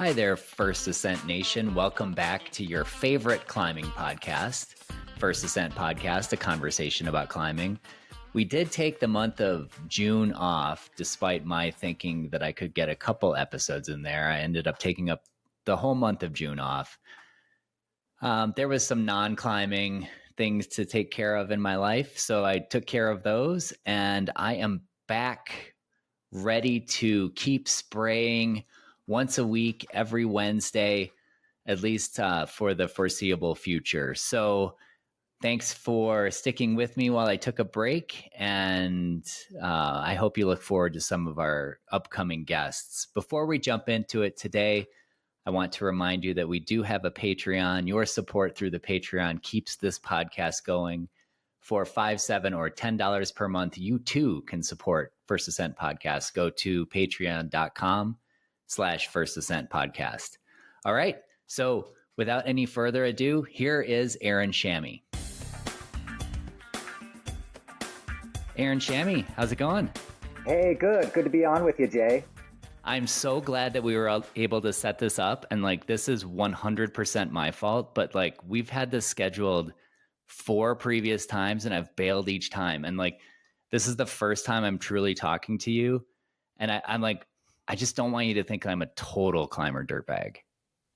Hi there, First Ascent Nation. Welcome back to your favorite climbing podcast, First Ascent Podcast, a conversation about climbing. We did take the month of June off, despite my thinking that I could get a couple episodes in there. I ended up taking up the whole month of June off. There was some non-climbing things to take care of in my life, so I took care of those, and I am back ready to keep spraying once a week, every Wednesday, at least for the foreseeable future. So thanks for sticking with me while I took a break, and I hope you look forward to some of our upcoming guests. Before we jump into it today, I want to remind you that we do have a Patreon. Your support through the Patreon keeps this podcast going. For $5, $7, or $10 per month, you too can support First Ascent Podcast. Go to patreon.com/First Ascent Podcast. All right. So without any further ado, here is Aaron Shamy. Aaron Shamy, how's it going? Hey, good. Good to be on with you, Jay. I'm so glad that we were able to set this up. And this is 100% my fault, but we've had this scheduled 4 previous times and I've bailed each time. And this is the first time I'm truly talking to you. And I just don't want you to think I'm a total climber dirtbag.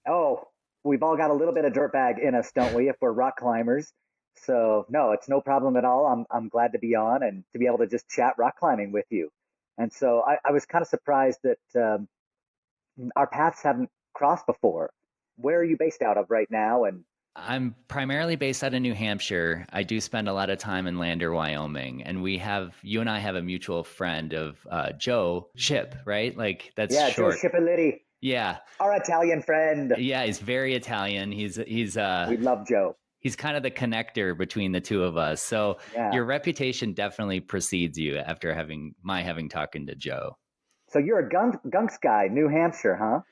Oh, we've all got a little bit of dirtbag in us, don't we, if we're rock climbers? So no, it's no problem at all. I'm glad to be on and to be able to just chat rock climbing with you. And so I was kind of surprised that our paths haven't crossed before. Where are you based out of right now? And I'm primarily based out of New Hampshire. I do spend a lot of time in Lander, Wyoming, and you and I have a mutual friend of Joe Ship, right? That's short. Joe Shippoliti. Yeah, our Italian friend. Yeah, he's very Italian. He's we love Joe. He's kind of the connector between the two of us. So Your reputation definitely precedes you after having talking to Joe. So you're a Gunks guy, New Hampshire, huh?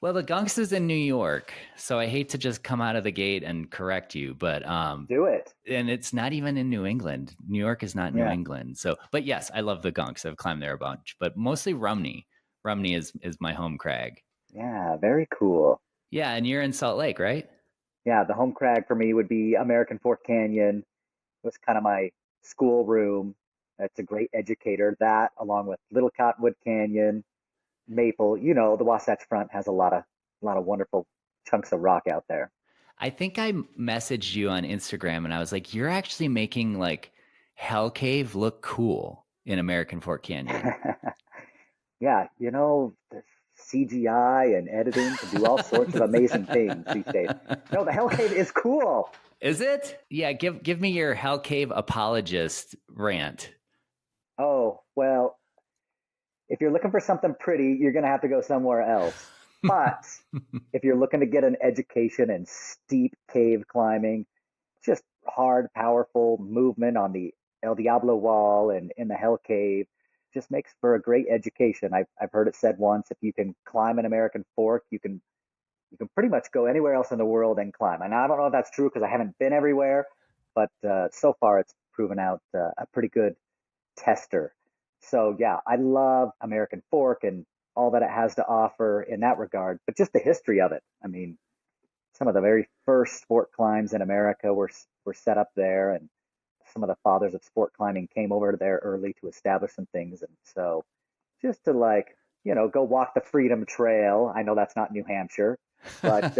Well, the Gunks is in New York, so I hate to just come out of the gate and correct you, but do it. And it's not even in New England. New York is not New England. So, but yes, I love the Gunks. I've climbed there a bunch, but mostly Rumney. Rumney is my home crag. Yeah, very cool. Yeah, and you're in Salt Lake, right? Yeah, the home crag for me would be American Fork Canyon. It was kind of my schoolroom. It's a great educator. That, along with Little Cottonwood Canyon, Maple, the Wasatch Front has a lot of wonderful chunks of rock out there. I think I messaged you on Instagram and I was like, you're actually making Hell Cave look cool in American Fork Canyon. Yeah, the CGI and editing can do all sorts of amazing things these days. No, the Hell Cave is cool. Is it? Yeah, give me your Hell Cave apologist rant. Oh, well, if you're looking for something pretty, you're going to have to go somewhere else. But if you're looking to get an education in steep cave climbing, just hard, powerful movement on the El Diablo wall and in the Hell Cave, just makes for a great education. I've heard it said once, if you can climb an American Fork, you can pretty much go anywhere else in the world and climb. And I don't know if that's true because I haven't been everywhere, but so far it's proven out a pretty good tester. So yeah, I love American Fork and all that it has to offer in that regard, but just the history of it. I mean, some of the very first sport climbs in America were set up there, and some of the fathers of sport climbing came over there early to establish some things. And so just to go walk the Freedom Trail. I know that's not New Hampshire, but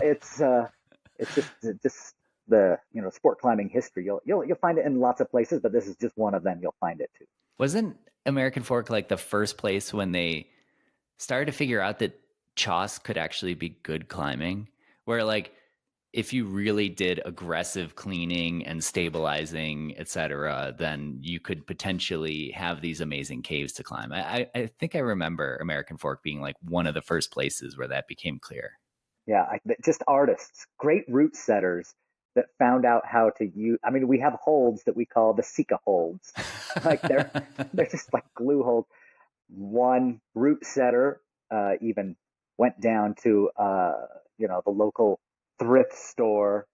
it's just the sport climbing history. You'll find it in lots of places, but this is just one of them. You'll find it too. Wasn't American Fork the first place when they started to figure out that Choss could actually be good climbing? Where if you really did aggressive cleaning and stabilizing, etc., then you could potentially have these amazing caves to climb. I think I remember American Fork being one of the first places where that became clear. Yeah, just artists, great route setters that found out how to use. I mean, we have holds that we call the Sika holds. They're just glue holds. One route setter even went down to the local thrift store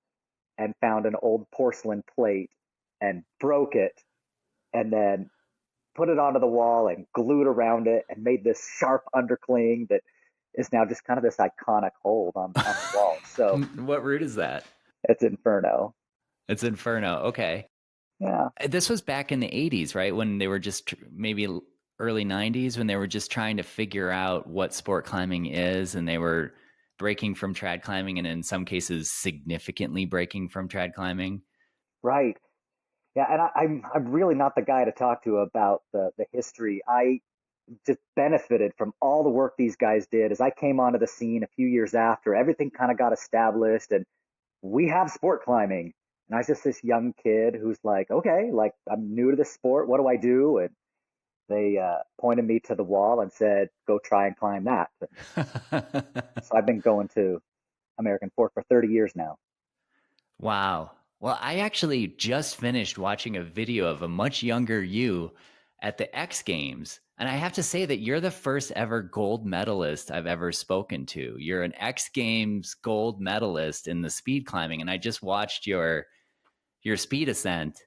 and found an old porcelain plate and broke it, and then put it onto the wall and glued around it and made this sharp undercling that is now just kind of this iconic hold on the wall. So What route is that? it's Inferno. It's Inferno. Okay. Yeah. This was back in the 80s, right? When they were just maybe early 90s, when they were just trying to figure out what sport climbing is, and they were breaking from trad climbing, and in some cases significantly breaking from trad climbing. Right. Yeah, and I'm really not the guy to talk to about the history. I just benefited from all the work these guys did as I came onto the scene a few years after. Everything kind of got established, and we have sport climbing. And I was just this young kid who's like, okay, like I'm new to this sport. What do I do? And they pointed me to the wall and said, go try and climb that. So I've been going to American Fork for 30 years now. Wow. Well, I actually just finished watching a video of a much younger you at the X Games. And I have to say that you're the first ever gold medalist I've ever spoken to. You're an X Games gold medalist in the speed climbing. And I just watched your speed ascent.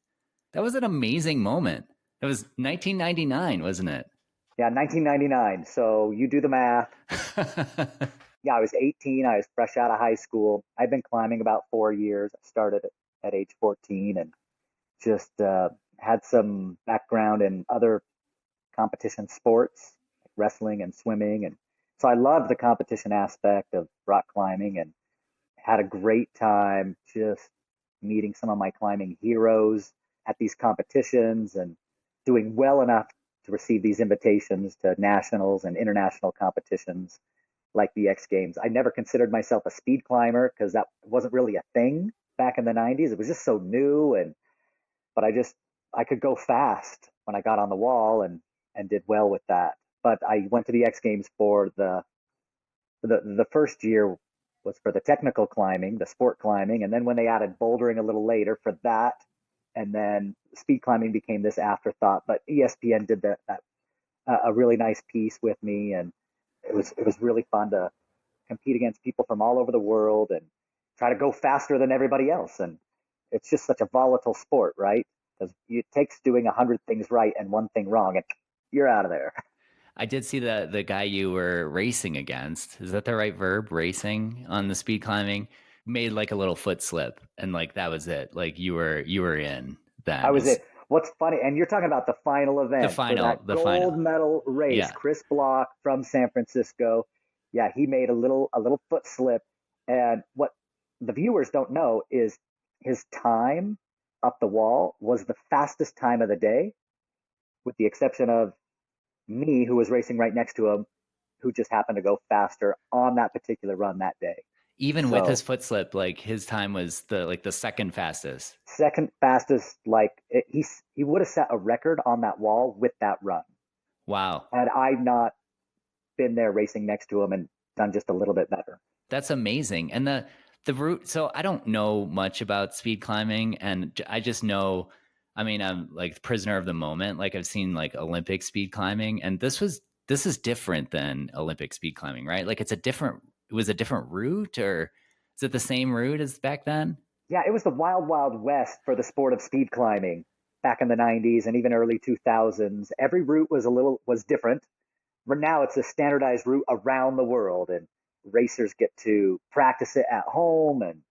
That was an amazing moment. It was 1999, wasn't it? Yeah, 1999. So you do the math. Yeah, I was 18. I was fresh out of high school. I've been climbing about 4 years. I started at age 14 and just had some background in other competition sports, like wrestling and swimming. And so I loved the competition aspect of rock climbing and had a great time just meeting some of my climbing heroes at these competitions and doing well enough to receive these invitations to nationals and international competitions like the X Games. I never considered myself a speed climber because that wasn't really a thing back in the 90s. It was just so new, and but I could go fast when I got on the wall and did well with that. But I went to the X Games for the first year was for the technical climbing, the sport climbing, and then when they added bouldering a little later for that, and then speed climbing became this afterthought. But ESPN did that a really nice piece with me, and it was really fun to compete against people from all over the world and try to go faster than everybody else. And it's just such a volatile sport, right? Because it takes doing 100 things right and one thing wrong, and you're out of there. I did see the guy you were racing against. Is that the right verb? Racing on the speed climbing made like a little foot slip, and like that was it. Like you were in I then. was it. What's funny, and you're talking about the final The event for final, that the final. gold medal race. Yeah. Chris Block from San Francisco. Yeah, he made a little foot slip, and what the viewers don't know is his time up the wall was the fastest time of the day, with the exception of me, who was racing right next to him, who just happened to go faster on that particular run that day. Even with his So foot slip, like his time was the second fastest. second fastest, like he would have set a record on that wall with that run. Wow. Had I not been there racing next to him and done just a little bit better. That's amazing. And the route, so I don't know much about speed climbing, and I just know, I mean, I'm like prisoner of the moment. Like I've seen like Olympic speed climbing, and this is different than Olympic speed climbing, right? Like it was a different route, or is it the same route as back then? Yeah, it was the wild, wild west for the sport of speed climbing back in the 90s and even early 2000s. Every route was different. But now it's a standardized route around the world, and racers get to practice it at home and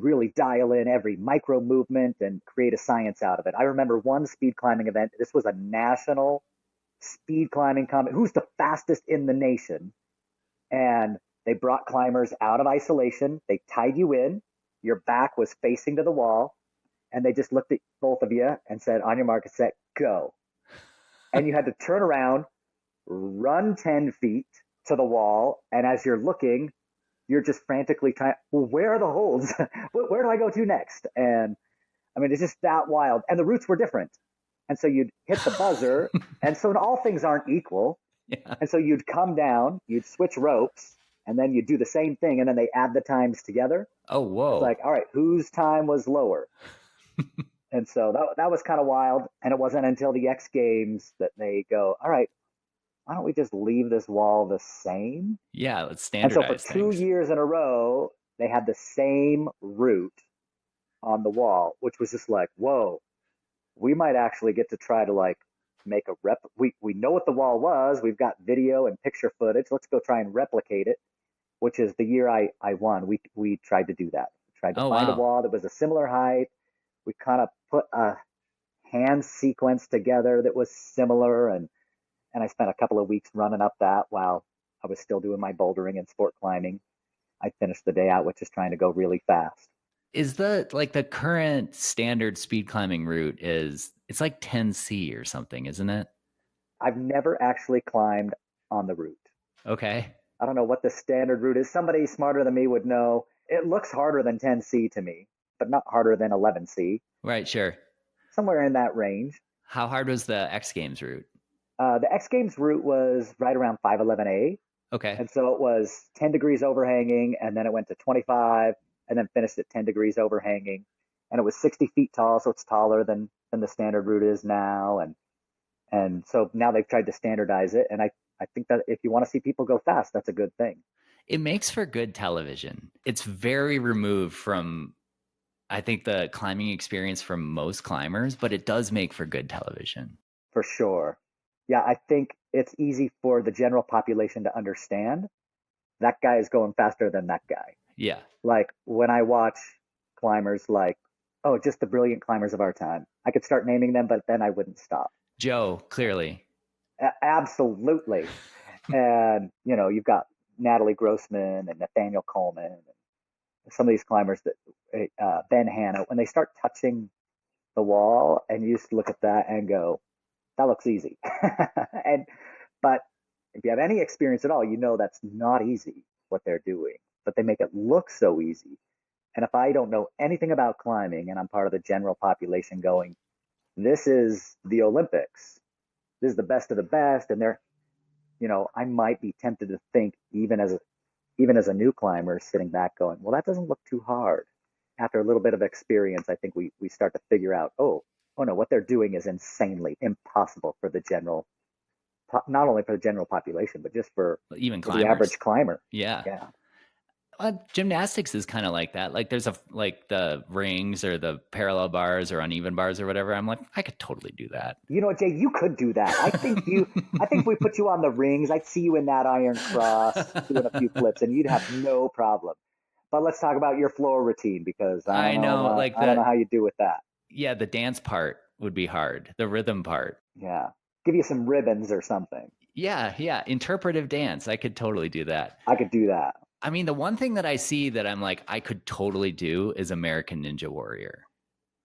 really dial in every micro movement and create a science out of it. I remember one speed climbing event. This was a national speed climbing who's the fastest in the nation, and they brought climbers out of isolation. They tied you in. Your back was facing to the wall, and they just looked at both of you and said, "On your mark, set, go." And you had to turn around, run 10 feet to the wall, and as you're looking, you're just frantically trying, well, where are the holds? Where do I go to next? And I mean, it's just that wild. And the routes were different. And so you'd hit the buzzer. And so all things aren't equal. Yeah. And so you'd come down, you'd switch ropes, and then you'd do the same thing. And then they add the times together. Oh, It's whoa. like, all right, whose time was lower? And so that was kind of wild. And it wasn't until the X Games that they go, all right, why don't we just leave this wall the same? Yeah, let's And so for standardize 2 things. years in a row, they had the same route on the wall, which was just like, whoa, we might actually get to try to like make a rep. We know what the wall was. We've got video and picture footage. Let's go try and replicate it, which is the year I won. We tried to do that. We tried to Oh, find a wow. wall that was a similar height. We kind of put a hand sequence together that was similar, and I spent a couple of weeks running up that while I was still doing my bouldering and sport climbing. I finished the day out with just trying to go really fast. Is the current standard speed climbing route it's like 10C or something, isn't it? I've never actually climbed on the route. Okay. I don't know what the standard route is. Somebody smarter than me would know. It looks harder than 10C to me, but not harder than 11C. Right, sure. Somewhere in that range. How hard was the X Games route? The X Games route was right around 511A. Okay. And so it was 10 degrees overhanging, and then it went to 25, and then finished at 10 degrees overhanging. And it was 60 feet tall, so it's taller than the standard route is now. And so now they've tried to standardize it. And I think that if you want to see people go fast, that's a good thing. It makes for good television. It's very removed from, I think, the climbing experience for most climbers, but it does make for good television. For sure. Yeah, I think it's easy for the general population to understand that guy is going faster than that guy. Yeah. Like when I watch climbers like, oh, just the brilliant climbers of our time, I could start naming them, but then I wouldn't stop. Joe, clearly. Absolutely. And, you've got Natalie Grossman and Nathaniel Coleman and some of these climbers that, Ben Hanna, when they start touching the wall and you just look at that and go, that looks easy. But if you have any experience at all, that's not easy what they're doing, but they make it look so easy. And if I don't know anything about climbing and I'm part of the general population going, this is the Olympics, this is the best of the best, and I might be tempted to think, even as a new climber sitting back going, well, that doesn't look too hard. After a little bit of experience, I think we start to figure out, oh no, what they're doing is insanely impossible for the general, not only for the general population, but just for even the average climber. Yeah. Yeah. Gymnastics is kind of like that. Like there's the rings or the parallel bars or uneven bars or whatever. I'm like, I could totally do that. You know what, Jay, you could do that. I think if we put you on the rings, I'd see you in that iron cross doing a few flips and you'd have no problem. But let's talk about your floor routine, because I don't know how you do with that. Yeah, the dance part would be hard. The rhythm part. Yeah. Give you some ribbons or something. Yeah. Interpretive dance. I could totally do that. I could do that. I mean, the one thing that I see that I'm like, I could totally do is American Ninja Warrior.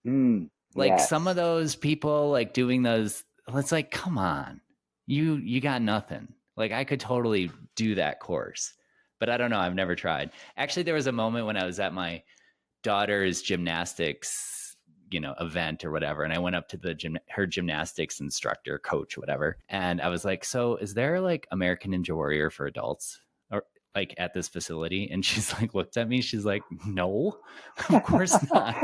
Yes. Some of those people like doing those, it's like, come on, you got nothing. Like I could totally do that course, but I don't know. I've never tried. Actually, there was a moment when I was at my daughter's gymnastics, event or whatever. And I went up to her gymnastics instructor, coach, whatever. And I was like, so is there like American Ninja Warrior for adults? Like at this facility? And she's like, looked at me. She's like, no, of course not.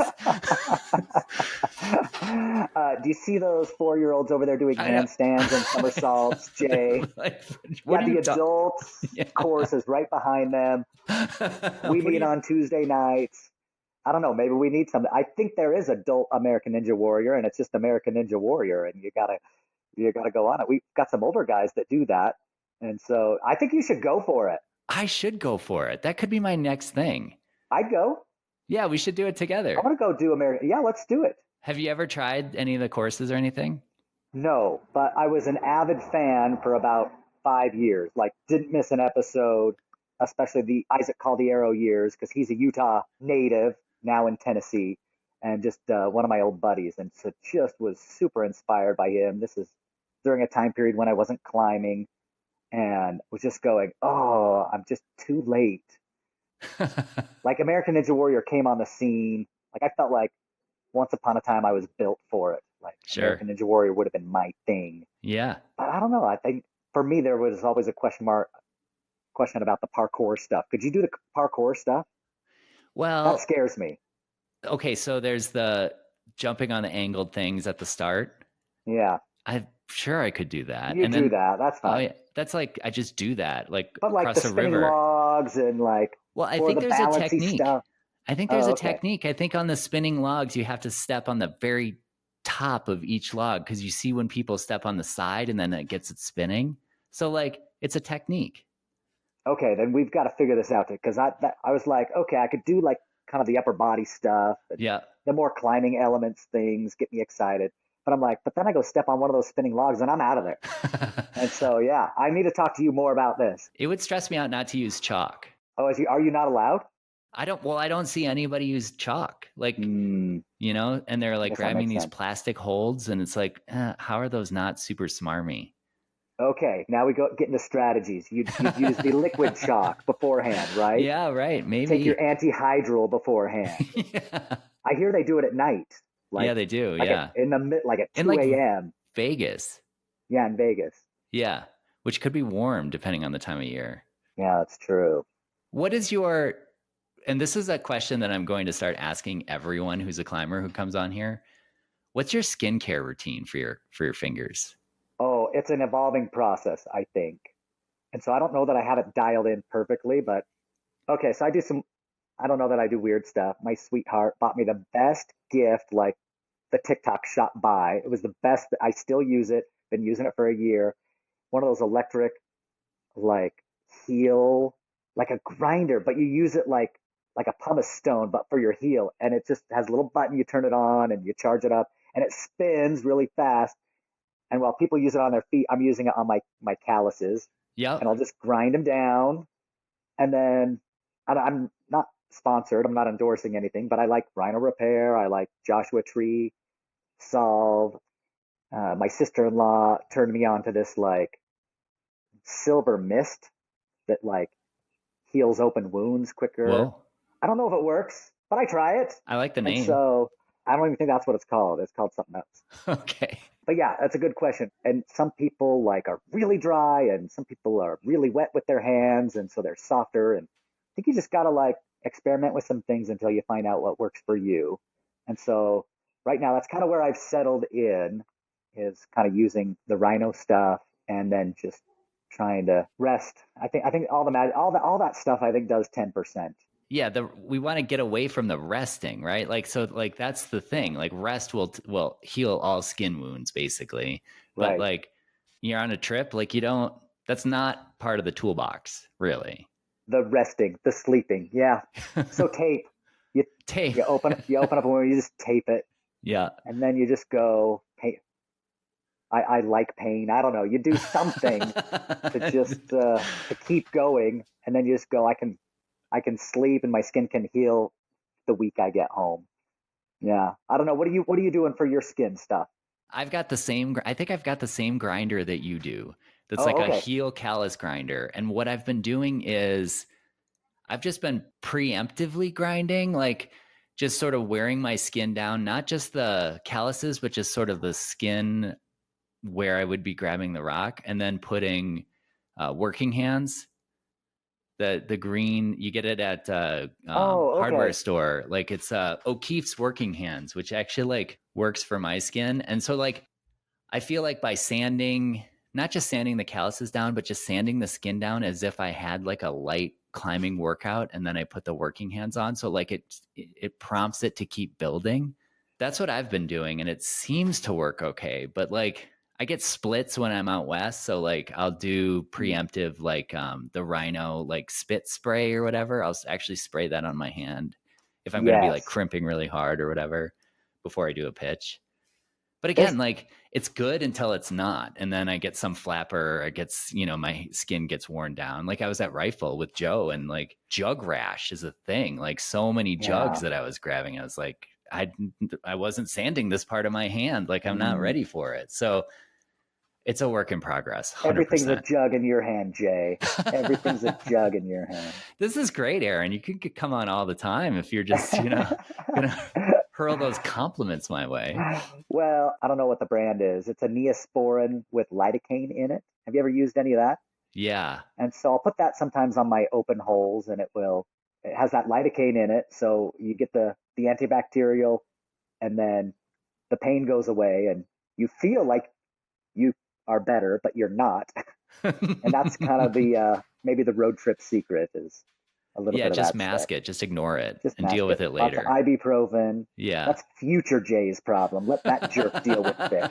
Do you see those 4-year-olds over there doing handstands and somersaults, Jay? The adults course is right behind them. We meet on Tuesday nights. I don't know. Maybe we need something. I think there is adult American Ninja Warrior, and it's just American Ninja Warrior, and you gotta go on it. We've got some older guys that do that, and so I think you should go for it. I should go for it. That could be my next thing. I'd go. Yeah, we should do it together. I want to go do American. Yeah, let's do it. Have you ever tried any of the courses or anything? No, but I was an avid fan for about 5 years. Like, didn't miss an episode, especially the Isaac Caldiero years, because he's a Utah native, now in Tennessee, and just one of my old buddies. And so just was super inspired by him. This is during a time period when I wasn't climbing, and was just going, oh, I'm just too late. Like American Ninja Warrior came on the scene. Like I felt like once upon a time I was built for it. Like American Ninja Warrior would have been my thing. Yeah. But I don't know. I think for me there was always a question about the parkour stuff. Could you do the parkour stuff? Well, that scares me. Okay, so there's the jumping on the angled things at the start. Yeah. I'm sure I could do that. You do that. That's fine. Oh, yeah. That's like, I just do that. Like, but like across the a spinning river. logs and like, well, I think there's a technique. Stuff. I think there's a technique. I think on the spinning logs, you have to step on the very top of each log because you see when people step on the side and then it gets it spinning. So like it's a technique. Okay, then we've got to figure this out because I was like, okay, I could do like kind of the upper body stuff and Yeah. the more climbing elements things get me excited. But I'm like, but then I go step on one of those spinning logs and I'm out of there. And so yeah, I need to talk to you more about this. It would stress me out not to use chalk. Oh, are you not allowed? I don't see anybody use chalk. Like, Hmm, and they're I like guess that grabbing makes these sense. plastic holds and it's like, how are those not super smarmy? Okay, now we go get into strategies. You'd use the liquid chalk beforehand, right? Yeah, right. Take your Maybe. antihydral beforehand. Yeah. I hear they do it at night, Yeah, they do. Yeah. like at In 2 like a.m. Vegas. Yeah, in Vegas. Yeah. Which could be warm depending on the time of year. Yeah, that's true. What is your, and this is a question that I'm going to start asking everyone who's a climber who comes on here. What's your skincare routine for your fingers? Oh, it's an evolving process, I think. And so I don't know that I have it dialed in perfectly, but okay, so I don't know that I do weird stuff. My sweetheart bought me the best gift, like the TikTok shot by. It was the best. I still use it, been using it for a year. One of those electric, like heel, like a grinder, but you use it like a pumice stone, but for your heel. And it just has a little button, you turn it on and you charge it up and it spins really fast. And while people use it on their feet, I'm using it on my calluses, and Yep. I'll just grind them down. And then I'm not sponsored, I'm not endorsing anything, but I like Rhino Repair, I like Joshua Tree, Solve. My sister-in-law turned me on to this like silver mist that like heals open wounds quicker. Whoa. I don't know if it works, but I try it. I like the And name. so I don't even think that's what it's called. It's called something else. Okay. But yeah, that's a good question. And some people like are really dry and some people are really wet with their hands and so they're softer. And I think you just gotta like experiment with some things until you find out what works for you. And so right now that's kind of where I've settled in, is kind of using the Rhino stuff and then just trying to rest. I think all that stuff I think does 10%. Yeah, we want to get away from the resting, right? Like so like that's the thing. Like rest will heal all skin wounds basically. But Right. like you're on a trip, like you don't that's not part of the toolbox, really. The resting, the sleeping. Yeah. So tape. You Tape. you open up a window, you just tape it, Yeah. and then you just go, hey, I like pain. I don't know. You do something to just to keep going, and then you just go, I can sleep and my skin can heal the week I get home. Yeah. I don't know. What are you doing for your skin stuff? I think I've got the same grinder that you do. That's like Oh, a okay. heel callus grinder. And what I've been doing is I've just been preemptively grinding, like just sort of wearing my skin down, not just the calluses, but just sort of the skin where I would be grabbing the rock, and then putting working hands. The green, you get it at Oh, hardware okay. store. Like it's O'Keefe's working hands, which actually like works for my skin. And so like I feel like by sanding, not just sanding the calluses down, but just sanding the skin down as if I had like a light climbing workout and then I put the working hands on. So like it prompts it to keep building. That's what I've been doing and it seems to work okay. But like I get splits when I'm out west. So like I'll do Mm, preemptive like the Rhino like spit spray or whatever. I'll actually spray that on my hand if I'm going to be like yes. crimping really hard or whatever before I do a pitch. But There's again, like it's good until it's not. And then I get some flapper, it gets, my skin gets worn down. Like I was at Rifle with Joe and like jug rash is a thing. Like so many jugs yeah. that I was grabbing. I was like, I wasn't sanding this part of my hand. Like I'm not Mm. ready for it. So it's a work in progress, Everything's a 100%. jug in your hand, Jay. Everything's a jug in your hand. This is great, Aaron. You could come on all the time if you're just, gonna hurl those compliments my way. Well, I don't know what the brand is. It's a Neosporin with lidocaine in it. Have you ever used any of that? Yeah. And so I'll put that sometimes on my open holes, and it has that lidocaine in it, so you get the antibacterial, and then the pain goes away, and you feel like you are better, but you're not. And that's kind of the maybe the road trip secret is a little Yeah, bit of just that stuff. mask it, just ignore it Just and deal mask with it. it Lots of later. ibuprofen. Yeah. That's future Jay's problem. Let that jerk deal with it.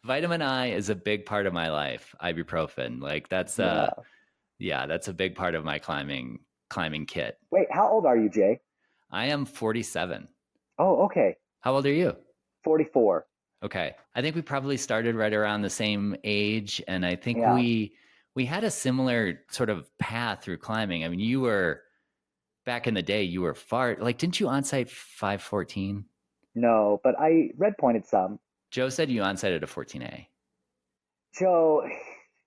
Vitamin I is a big part of my life. Ibuprofen. Like that's Yeah. yeah, that's a big part of my climbing kit. Wait, how old are you, Jay? I am 47. Oh, okay. How old are you? 44. Okay. I think we probably started right around the same age, and I think Yeah. we had a similar sort of path through climbing. I mean, you were back in the day, you were far like didn't you onsite 514? No, but I red pointed some. Joe said you onsite a 14A. Joe,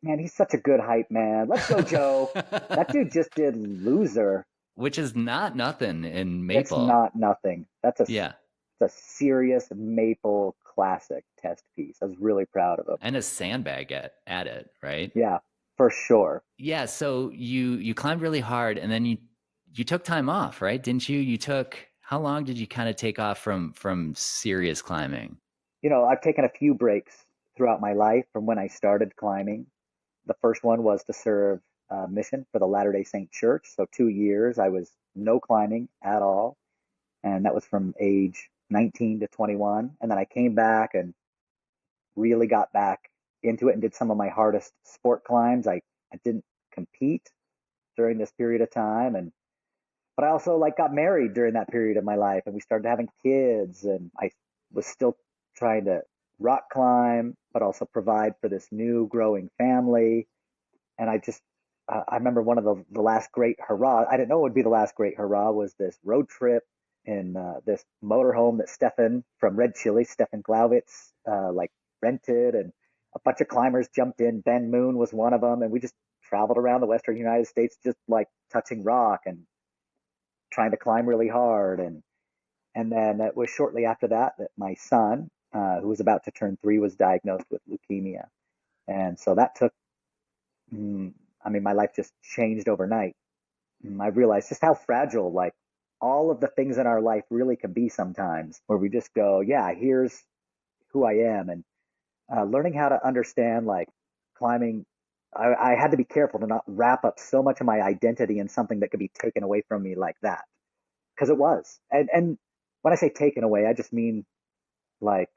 man, he's such a good hype man. Let's go, Joe. That dude just did loser. Which is not nothing in It's Maple. not nothing. Yeah. It's a serious Maple classic test piece. I was really proud of him. And a sandbag at it, right? Yeah, for sure. Yeah, so you climbed really hard and then you took time off, right? Didn't you? You took how long did you kind of take off from serious climbing? I've taken a few breaks throughout my life from when I started climbing. The first one was to serve mission for the Latter-day Saint Church. So 2 years, I was no climbing at all. And that was from age 19 to 21. And then I came back and really got back into it and did some of my hardest sport climbs. I didn't compete during this period of time. But I also like got married during that period of my life and we started having kids and I was still trying to rock climb, but also provide for this new growing family. And I remember one of the last great hurrah. I didn't know it would be the last great hurrah was this road trip in this motorhome that Stefan from Red Chili, Stefan Glaubitz, like rented, and a bunch of climbers jumped in. Ben Moon was one of them, and we just traveled around the Western United States, just like touching rock and trying to climb really hard. And then it was shortly after that that my son, who was about to turn 3, was diagnosed with leukemia, and so that took. Mm, I mean, my life just changed overnight. I realized just how fragile, like, all of the things in our life really can be sometimes, where we just go, yeah, here's who I am. And learning how to understand, like, climbing, I had to be careful to not wrap up so much of my identity in something that could be taken away from me like that. Because it was. And when I say taken away, I just mean, like,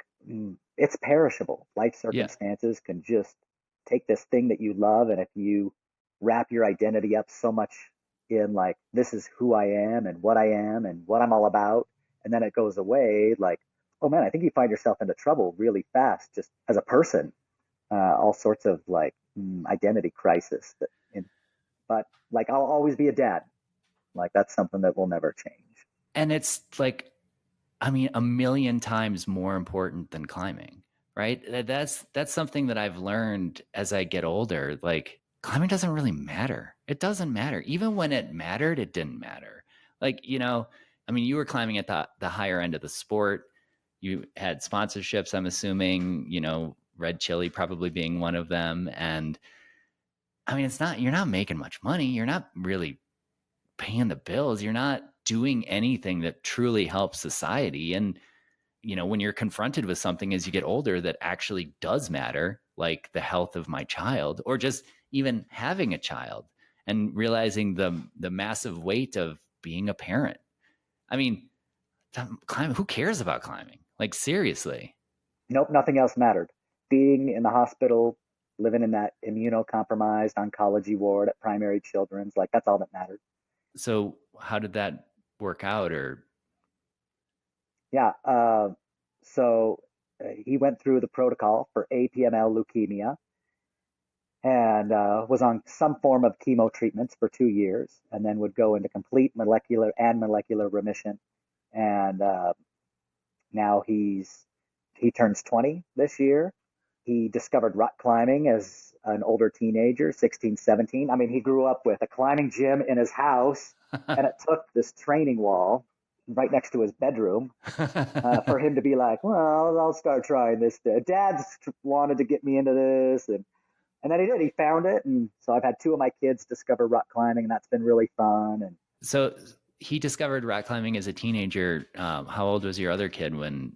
it's perishable. Life Yeah. circumstances can just take this thing that you love, and if you wrap your identity up so much in, like, this is who I am and what I'm all about, and then it goes away, like, oh man, I think you find yourself into trouble really fast just as a person. All sorts of, like, identity crisis. But like, I'll always be a dad. Like, that's something that will never change. And it's like I mean, a million times more important than climbing, right? That's something that I've learned as I get older. Like climbing doesn't really matter. It doesn't matter. Even when it mattered, it didn't matter. Like, I mean, you were climbing at the higher end of the sport. You had sponsorships, I'm assuming, Red Chili probably being one of them. And I mean, you're not making much money. You're not really paying the bills. You're not doing anything that truly helps society. And when you're confronted with something as you get older that actually does matter, like the health of my child, or just even having a child and realizing the massive weight of being a parent. I mean, climbing, who cares about climbing? Like seriously. Nope, nothing else mattered. Being in the hospital, living in that immunocompromised oncology ward at Primary Children's, like, that's all that mattered. So how did that work out? Or Yeah. So he went through the protocol for APML leukemia and was on some form of chemo treatments for 2 years, and then would go into complete molecular remission. And now he turns 20 this year. He discovered rock climbing as an older teenager, 16, 17. I mean, he grew up with a climbing gym in his house, and it took this training wall right next to his bedroom for him to be like, well, I'll start trying this. Dad's wanted to get me into this, and then he did. He found it, and so I've had 2 of my kids discover rock climbing, and that's been really fun. And so he discovered rock climbing as a teenager. How old was your other kid when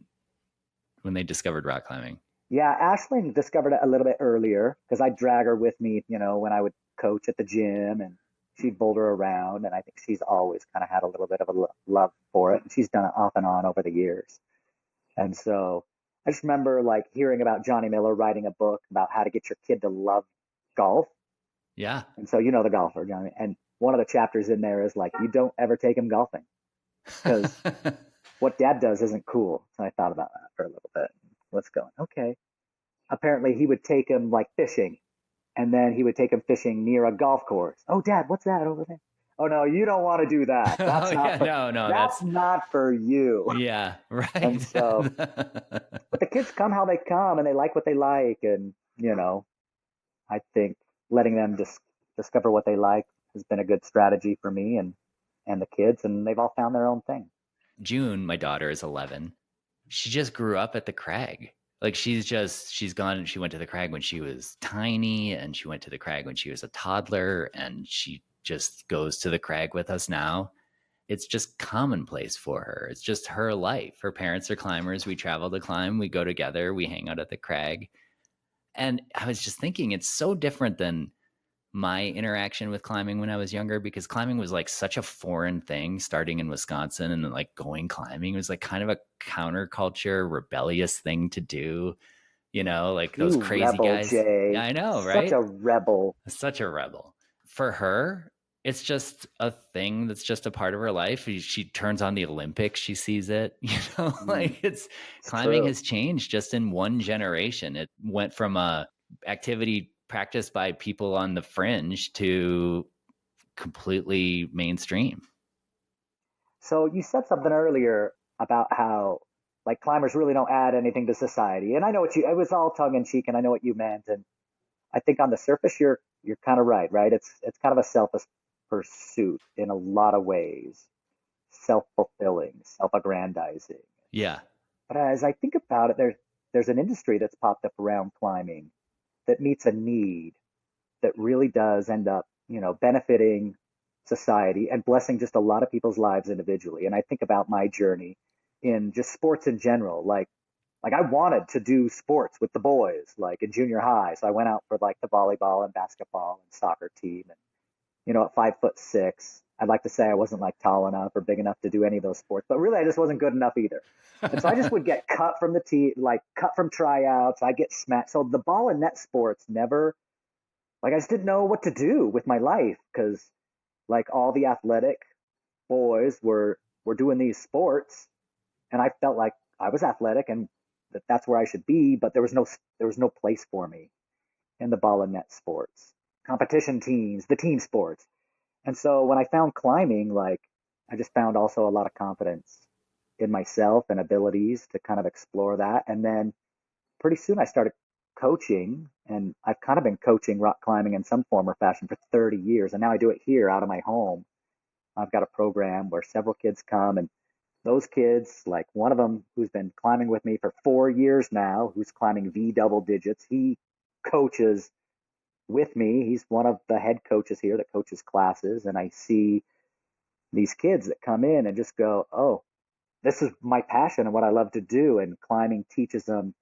they discovered rock climbing? yeah, Ashlyn discovered it a little bit earlier because I'd drag her with me, when I would coach at the gym, and she'd boulder around, and I think she's always kind of had a little bit of a love for it. And she's done it off and on over the years. And so I just remember like hearing about Johnny Miller writing a book about how to get your kid to love golf. Yeah. And so, the golfer, Johnny, and one of the chapters in there is like, you don't ever take him golfing because what dad does isn't cool. So I thought about that for a little bit. What's going? Okay. Apparently he would take him like fishing, and then he would take him fishing near a golf course. Oh, Dad, what's that over there? Oh no, you don't want to do that. That's not that's not for you. Yeah, right. And so, but the kids come how they come, and they like what they like, and I think letting them just discover what they like has been a good strategy for me and the kids, and they've all found their own thing. June, my daughter, is 11. She just grew up at the Crag. Like she went to the Crag when she was tiny, and she went to the Crag when she was a toddler, and she just goes to the Crag with us now. It's just commonplace for her. It's just her life. Her parents are climbers. We travel to climb. We go together. We hang out at the Crag. And I was just thinking, it's so different than my interaction with climbing when I was younger, because climbing was like such a foreign thing starting in Wisconsin, and like going climbing was like kind of a counterculture, rebellious thing to do, like those crazy rebel, guys. Jay. Yeah, I know, right? Such a rebel. For her, it's just a thing that's just a part of her life. She turns on the Olympics, she sees it, like it's climbing true. has changed just in one generation. It went from a activity practiced by people on the fringe to completely mainstream. So you said something earlier about how like climbers really don't add anything to society. And I know it was all tongue in cheek, and I know what you meant. And I think on the surface you're kind of right? It's kind of a selfish pursuit in a lot of ways, self-fulfilling, self-aggrandizing. Yeah. But as I think about it, there's an industry that's popped up around climbing that meets a need that really does end up, benefiting society and blessing just a lot of people's lives individually. And I think about my journey in just sports in general. Like I wanted to do sports with the boys, like in junior high. So I went out for like the volleyball and basketball and soccer team. And, at 5'6", I'd like to say I wasn't like tall enough or big enough to do any of those sports, but really I just wasn't good enough either. And so I just would get cut from the team, like cut from tryouts. I get smacked. So the ball and net sports never, like I just didn't know what to do with my life, because like all the athletic boys were doing these sports, and I felt like I was athletic and that's where I should be, but there was no place for me in the ball and net sports, competition teams, the team sports. And so when I found climbing, like I just found also a lot of confidence in myself and abilities to kind of explore that. And then pretty soon I started coaching, and I've kind of been coaching rock climbing in some form or fashion for 30 years. And now I do it here out of my home. I've got a program where several kids come, and those kids, like one of them who's been climbing with me for 4 years now, who's climbing V double digits, he coaches with me. He's one of the head coaches here that coaches classes. And I see these kids that come in and just go, oh, this is my passion and what I love to do. And climbing teaches them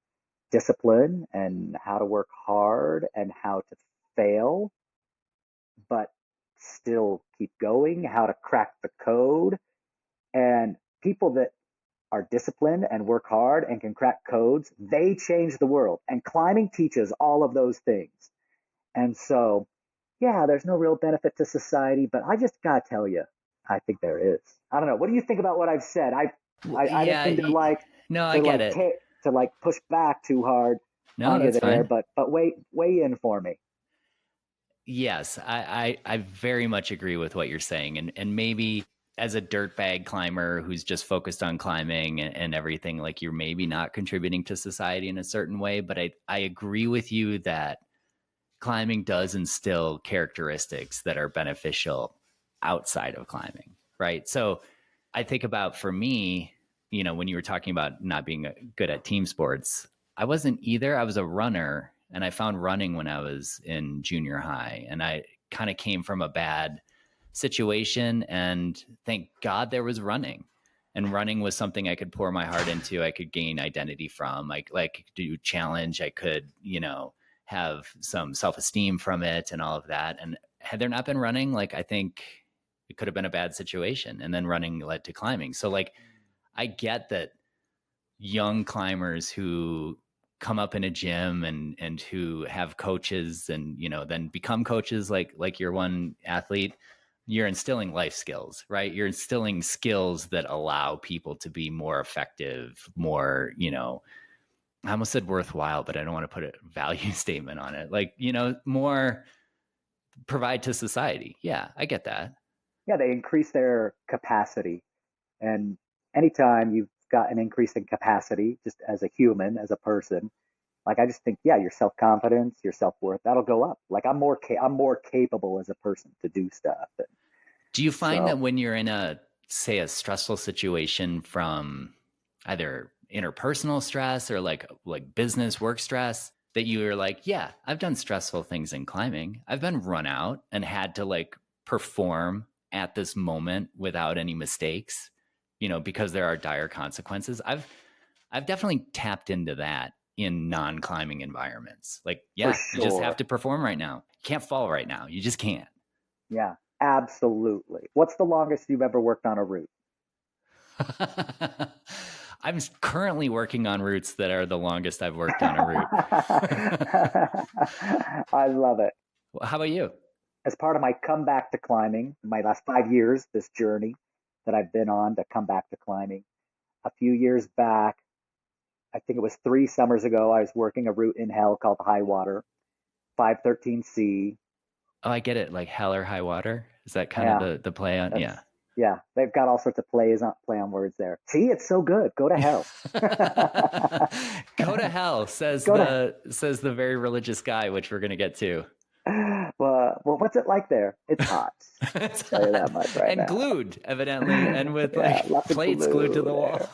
discipline and how to work hard and how to fail, but still keep going, how to crack the code. And people that are disciplined and work hard and can crack codes, they change the world. And climbing teaches all of those things. And so, yeah, there's no real benefit to society, but I just gotta tell you, I think there is. I don't know. What do you think about what I've said? I didn't mean to like no, I get it. To like push back too hard on you there, fine. But weigh in for me. Yes, I very much agree with what you're saying, and maybe as a dirtbag climber who's just focused on climbing and everything, like you're maybe not contributing to society in a certain way, but I agree with you that climbing does instill characteristics that are beneficial outside of climbing, right? So I think about, for me, when you were talking about not being good at team sports, I wasn't either. I was a runner, and I found running when I was in junior high, and I kind of came from a bad situation, and thank God there was running. And running was something I could pour my heart into. I could gain identity from, like do challenge. I could, have some self-esteem from it and all of that. And had there not been running, like, I think it could have been a bad situation, and then running led to climbing. So like, I get that young climbers who come up in a gym and who have coaches and, you know, then become coaches, like your one athlete, you're instilling life skills, right? You're instilling skills that allow people to be more effective, more, you know, I almost said worthwhile, but I don't want to put a value statement on it. Like, you know, more provide to society. Yeah, I get that. Yeah, they increase their capacity. And anytime you've got an increase in capacity, just as a human, as a person, like I just think, yeah, your self confidence, your self worth, that'll go up. Like I'm more capable as a person to do stuff. And Do you find that so when you're in a, say, a stressful situation from either interpersonal stress or like business work stress, that you're like, yeah, I've done stressful things in climbing. I've been run out and had to like perform at this moment without any mistakes, you know, because there are dire consequences. I've definitely tapped into that in non-climbing environments. Like, for yeah, you just have sure, to perform right now. You can't fall right now. You just can't. yeah, absolutely. What's the longest you've ever worked on a route? I'm currently working on routes that are the longest I've worked on a route. I love it. Well, how about you? As part of my comeback to climbing, my last 5 years, this journey that I've been on to come back to climbing, a few years back, I think it was 3 summers ago, I was working a route in hell called High Water, 513C. Oh, I get it. Like hell or high water. Is that kind of Yeah, the play on? that's Yeah. yeah. They've got all sorts of play on words there. See, it's so good. Go to hell. Go to hell, Go to says the very religious guy, which we're gonna get to. well, what's it like there? It's hot. It's I'll tell you that hot much right and now. glued, evidently, and with Yeah, like lots of plates glued to glue the wall.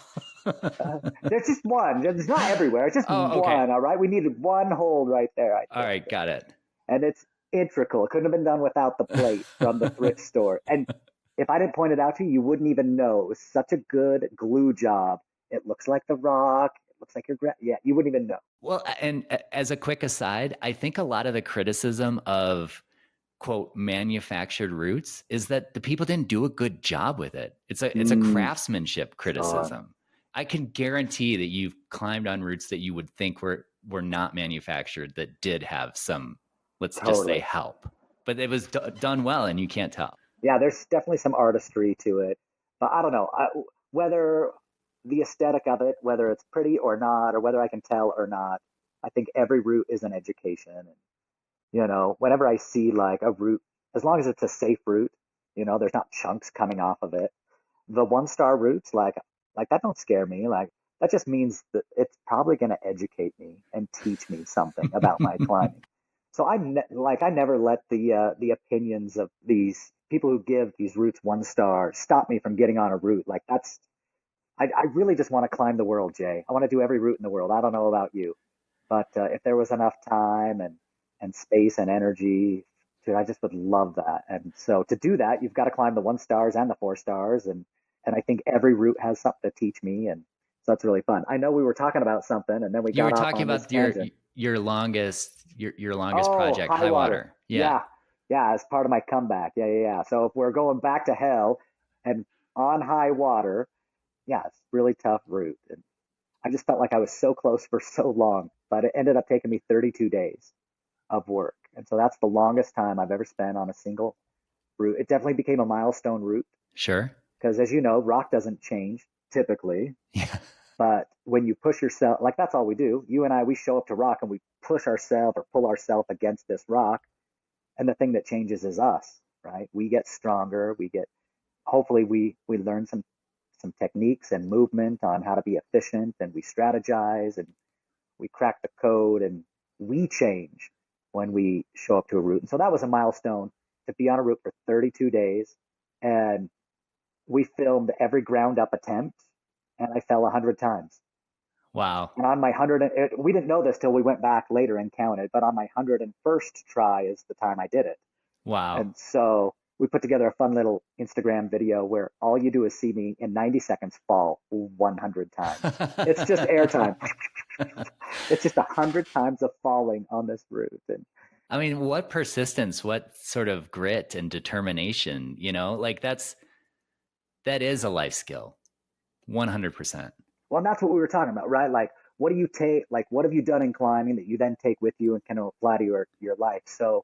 there. There's just one. It's not everywhere. It's just Oh, okay. one. All right. We needed one hold right there, I All think. right, got it. And it's integral. It couldn't have been done without the plate from the thrift store. And if I didn't point it out to you, you wouldn't even know. It was such a good glue job. It looks like the rock. It looks like yeah, you wouldn't even know. Well, and as a quick aside, I think a lot of the criticism of quote manufactured routes is that the people didn't do a good job with it. It's a Mm, craftsmanship sure. criticism. I can guarantee that you've climbed on routes that you would think were not manufactured that did have some, let's just say, Totally. help, but it was done well, and you can't tell. Yeah, there's definitely some artistry to it. But I don't know whether the aesthetic of it, whether it's pretty or not, or whether I can tell or not. I think every route is an education. And, whenever I see like a route, as long as it's a safe route, there's not chunks coming off of it. The 1 star routes, like that don't scare me. Like that just means that it's probably going to educate me and teach me something about my climbing. So I never let the opinions of these people who give these routes 1 star stop me from getting on a route. Like I really just want to climb the world, Jay. I want to do every route in the world. I don't know about you, but if there was enough time and space and energy, dude, I just would love that. And so to do that, you've got to climb the 1 stars and the 4 stars, and I think every route has something to teach me, and so that's really fun. I know we were talking about something, and then we You were got off talking on this about tangent. your longest Oh, project, high high water. water. Yeah. Yeah. Yeah, as part of my comeback. Yeah, yeah, yeah. So if we're going back to hell and on high water, yeah, it's a really tough route. And I just felt like I was so close for so long, but it ended up taking me 32 days of work. And so that's the longest time I've ever spent on a single route. It definitely became a milestone route Sure. because, as you know, rock doesn't change typically. Yeah. But when you push yourself, like that's all we do. You and I, we show up to rock and we push ourselves or pull ourselves against this rock. And the thing that changes is us, right? We get stronger. Hopefully we learn some techniques and movement on how to be efficient, and we strategize and we crack the code, and we change when we show up to a route. And so that was a milestone to be on a route for 32 days. And we filmed every ground up attempt, and I fell 100 times. Wow. And on my we didn't know this till we went back later and counted, but on my 101st try is the time I did it. Wow. And so we put together a fun little Instagram video where all you do is see me in 90 seconds fall 100 times. It's just airtime. It's just 100 times of falling on this route. And I mean, what persistence, what sort of grit and determination, like that is a life skill. 100%. Well, and that's what we were talking about, right? Like, what do you take? Like, what have you done in climbing that you then take with you and can apply to your life? So,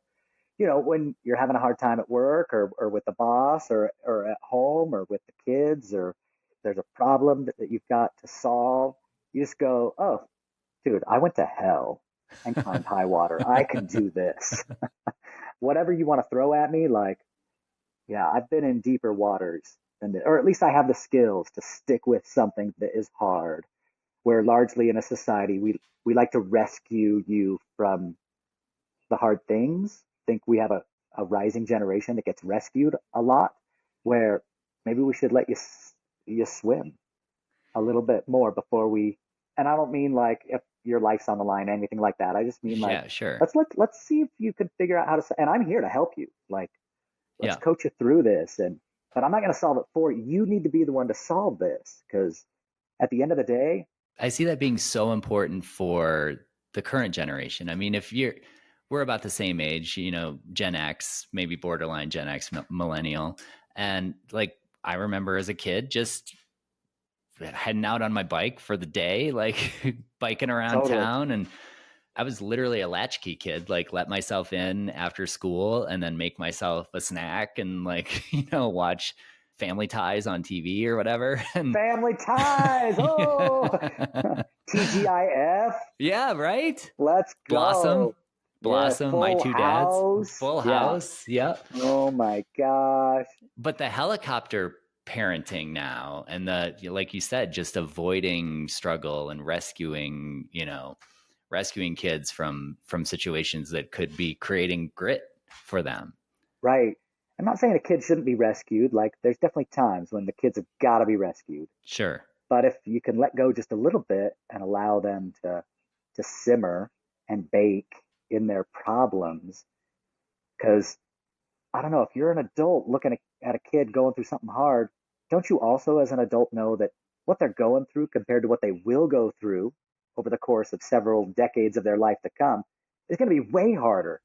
when you're having a hard time at work or with the boss or at home or with the kids or there's a problem that you've got to solve, you just go, oh, dude, I went to hell and climbed high water. I can do this. Whatever you want to throw at me, like, yeah, I've been in deeper waters than this, or at least I have the skills to stick with something that is hard. Where largely in a society we like to rescue you from the hard things. Think we have a rising generation that gets rescued a lot, where maybe we should let you swim a little bit more before we. And I don't mean like if your life's on the line, anything like that. I just mean like Yeah, sure. let's see if you can figure out how to. And I'm here to help you. Like let's Yeah. coach you through this. But I'm not going to solve it for you. You need to be the one to solve this because at the end of the day, I see that being so important for the current generation. I mean, we're about the same age, Gen X, maybe borderline Gen X, millennial. And like, I remember as a kid just heading out on my bike for the day, like biking around totally. town. And I was literally a latchkey kid, like let myself in after school and then make myself a snack and like, watch Family Ties on TV or whatever. And Family Ties. Oh, TGIF. yeah, right. Let's Blossom, go. Yeah, My Full Two Dads, House. Full Yeah. House. Yep. Oh my gosh. But the helicopter parenting now and like you said, just avoiding struggle and rescuing kids from situations that could be creating grit for them. Right. I'm not saying a kid shouldn't be rescued. Like, there's definitely times when the kids have got to be rescued. Sure. But if you can let go just a little bit and allow them to simmer and bake in their problems, because I don't know, if you're an adult looking at a kid going through something hard, don't you also, as an adult, know that what they're going through compared to what they will go through over the course of several decades of their life to come is going to be way harder?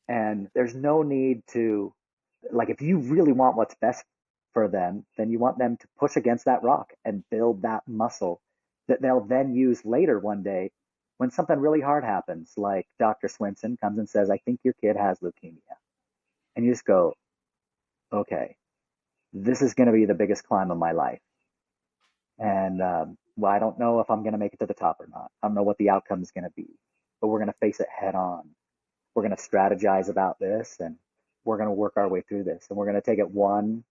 And there's no need to, like, if you really want what's best for them, then you want them to push against that rock and build that muscle that they'll then use later one day when something really hard happens, like Dr. Swinson comes and says, I think your kid has leukemia. And you just go, okay, this is going to be the biggest climb of my life. And well, I don't know if I'm going to make it to the top or not. I don't know what the outcome is going to be, but we're going to face it head on. We're going to strategize about this and we're going to work our way through this. And we're going to take it one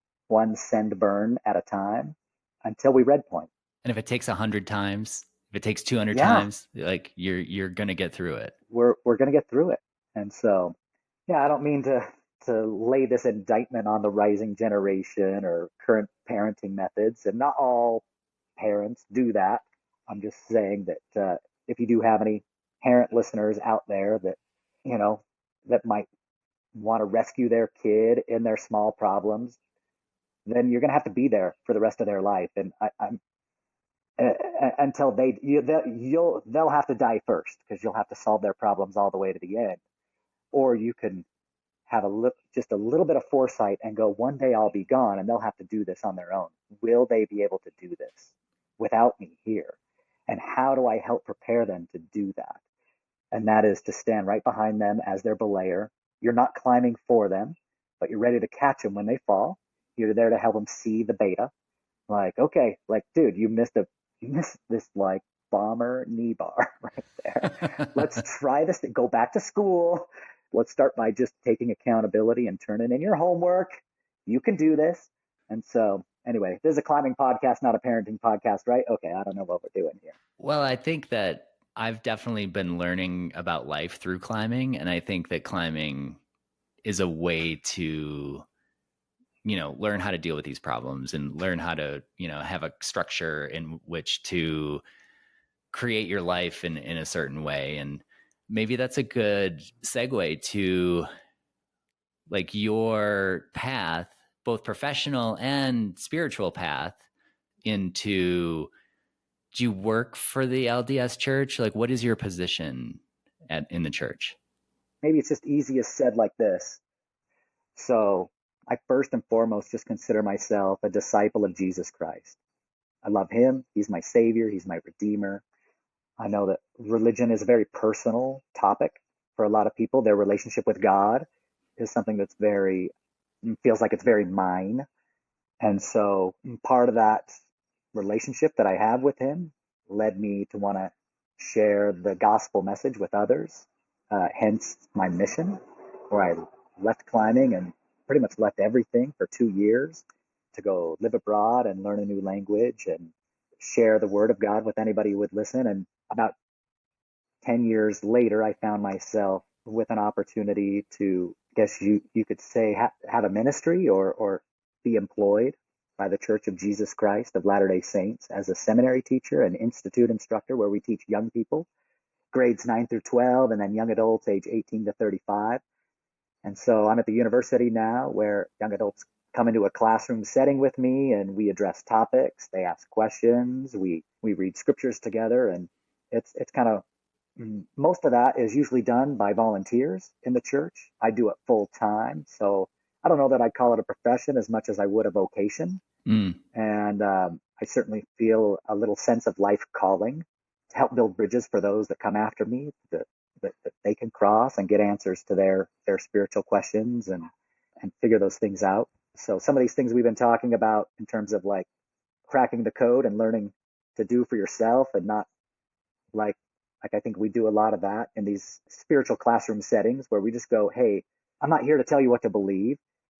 send burn at a time until we red point. And if it takes 100 times, if it takes 200 Yeah. times, like you're going to get through it. We're going to get through it. And so, yeah, I don't mean to lay this indictment on the rising generation or current parenting methods, and not all parents do that. I'm just saying that if you do have any parent listeners out there that that might want to rescue their kid in their small problems, then you're going to have to be there for the rest of their life. And I'm until they'll have to die first because you'll have to solve their problems all the way to the end, or you can have just a little bit of foresight and go, one day I'll be gone and they'll have to do this on their own. Will they be able to do this without me here? And how do I help prepare them to do that? And that is to stand right behind them as their belayer. You're not climbing for them, but you're ready to catch them when they fall. You're there to help them see the beta. Like, okay, like, dude, you missed this like bomber knee bar right there. Let's try this. Go back to school. Let's start by just taking accountability and turning in your homework. You can do this. And so, anyway, this is a climbing podcast, not a parenting podcast, right? Okay, I don't know what we're doing here. Well, I think that I've definitely been learning about life through climbing. And I think that climbing is a way to, learn how to deal with these problems and learn how to, have a structure in which to create your life in a certain way. And maybe that's a good segue to like your path, both professional and spiritual path into, do you work for the LDS church? Like, what is your position in the church? maybe it's just easiest said like this. So I first and foremost just consider myself a disciple of Jesus Christ. I love him. He's my savior. He's my redeemer. I know that religion is a very personal topic for a lot of people. Their relationship with God is something that's feels like it's very mine. And so part of that relationship that I have with him led me to want to share the gospel message with others. Hence my mission, where I left climbing and pretty much left everything for 2 years to go live abroad and learn a new language and share the word of God with anybody who would listen. And about 10 years later, I found myself with an opportunity to, I guess you could say, have a ministry or be employed by the Church of Jesus Christ of Latter-day Saints as a seminary teacher and institute instructor, where we teach young people, grades 9 through 12, and then young adults age 18 to 35. And so I'm at the university now where young adults come into a classroom setting with me and we address topics. They ask questions. We read scriptures together, and it's kind of, most of that is usually done by volunteers in the church. I do it full time. So I don't know that I'd call it a profession as much as I would a vocation. And I certainly feel a little sense of life calling to help build bridges for those that come after me, that they can cross and get answers to their spiritual questions and figure those things out. So some of these things we've been talking about in terms of like cracking the code and learning to do for yourself, and not like I think we do a lot of that in these spiritual classroom settings where we just go, hey, I'm not here to tell you what to believe,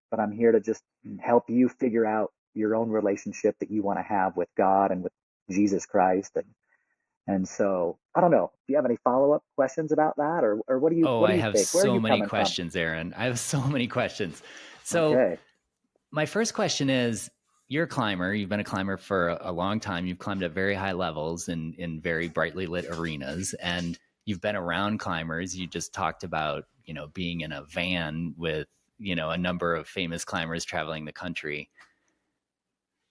but I'm here to just help you figure out your own relationship that you want to have with God and with Jesus Christ. And so I don't know. Do you have any follow-up questions about that, or what do you I have think? Where are so you many coming from? questions, Aaron. I have so many questions. So Okay. my first question is, you're a climber. You've been a climber for a long time. You've climbed at very high levels in very brightly lit arenas, and you've been around climbers. You just talked about, being in a van with, a number of famous climbers traveling the country.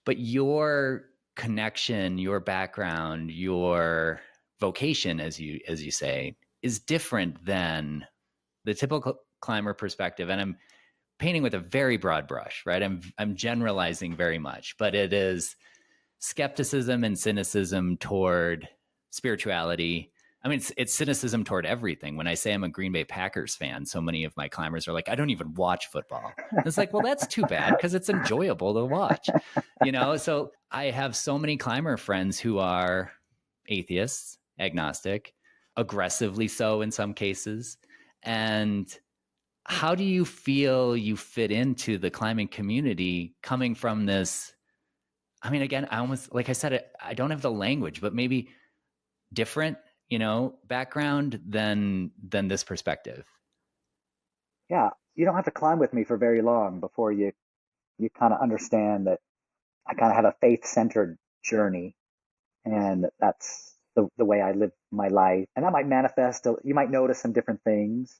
But your connection, your background, your vocation, as you say, is different than the typical climber perspective. And I'm painting with a very broad brush, right? I'm generalizing very much, but it is skepticism and cynicism toward spirituality. I mean, it's cynicism toward everything. When I say I'm a Green Bay Packers fan, so many of my climbers are like, I don't even watch football. And it's like, well, that's too bad, because it's enjoyable to watch, So I have so many climber friends who are atheists, agnostic, aggressively so in some cases. And how do you feel you fit into the climbing community coming from this? I mean, again, I almost, like I said, I don't have the language, but maybe different, background than this perspective. Yeah, you don't have to climb with me for very long before you kind of understand that I kind of have a faith-centered journey, and that's the way I live my life. And that might manifest, you might notice some different things.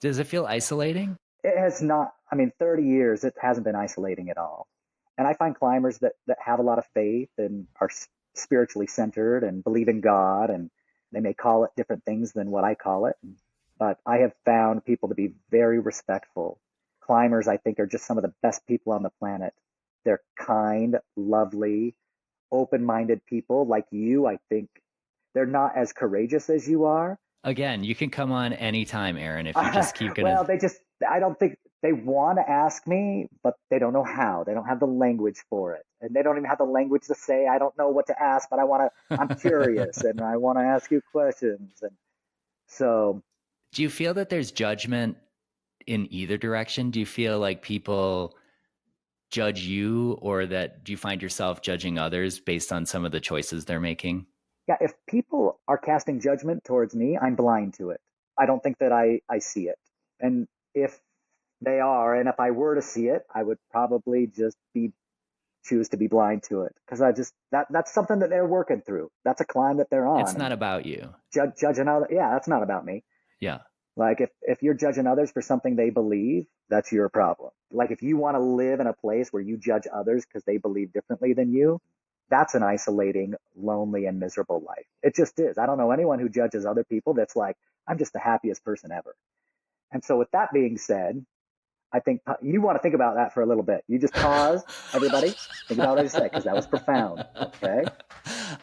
Does it feel isolating? It has not, I mean, 30 years, it hasn't been isolating at all. And I find climbers that have a lot of faith and are spiritually centered and believe in God, and they may call it different things than what I call it. But I have found people to be very respectful. Climbers, I think, are just some of the best people on the planet. They're kind, lovely, open-minded people like you. I think they're not as courageous as you are. Again, you can come on anytime, Aaron, if you just keep going Well, to. I don't think they want to ask me, but they don't know how. They don't have the language for it. And they don't even have the language to say, I don't know what to ask, but I'm curious and I want to ask you questions. And so. Do you feel that there's judgment in either direction? Do you feel like people judge you, or that do you find yourself judging others based on some of the choices they're making? Yeah, if people are casting judgment towards me, I'm blind to it. I don't think that I see it. And if they are, and if I were to see it, I would probably just choose to be blind to it, because that's something that they're working through. That's a climb that they're on. It's not about you. Judging others, yeah, that's not about me. Yeah. Like if you're judging others for something they believe, that's your problem. Like if you want to live in a place where you judge others because they believe differently than you, that's an isolating, lonely, and miserable life. It just is. I don't know anyone who judges other people that's like, I'm just the happiest person ever. And so with that being said, I think you want to think about that for a little bit. You just pause, everybody. Think about what I just said, because that was profound. Okay.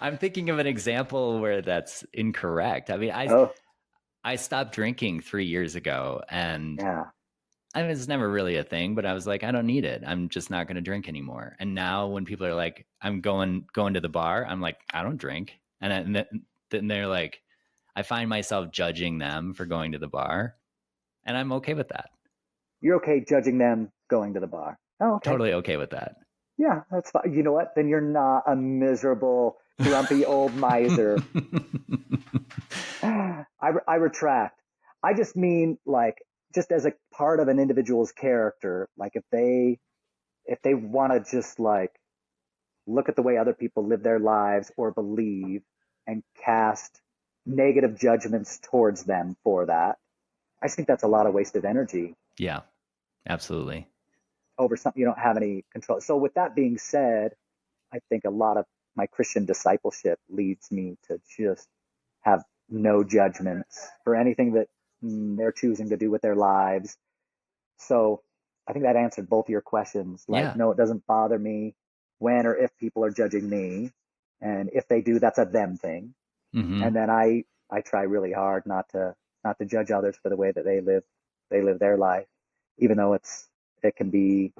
I'm thinking of an example where that's incorrect. I mean, Oh, I stopped drinking 3 years ago, and yeah. I mean, it's never really a thing, but I was like, I don't need it. I'm just not going to drink anymore. And now when people are like, I'm going to the bar, I'm like, I don't drink. Then they're like, I find myself judging them for going to the bar, and I'm okay with that. You're okay judging them going to the bar. Oh, okay. Totally okay with that. Yeah, that's fine. You know what? Then you're not a miserable, grumpy old miser. I retract. I just mean like just as a part of an individual's character, like if they want to just like look at the way other people live their lives or believe and cast negative judgments towards them for that, I think that's a lot of wasted energy Yeah, absolutely. over something you don't have any control. So with that being said, I think a lot of my Christian discipleship leads me to just have no judgments for anything that they're choosing to do with their lives. So I think that answered both of your questions. Like, Yeah. no, it doesn't bother me when or if people are judging me. And if they do, that's a them thing. Mm-hmm. And then I try really hard not to judge others for the way that they live their life, even though it can be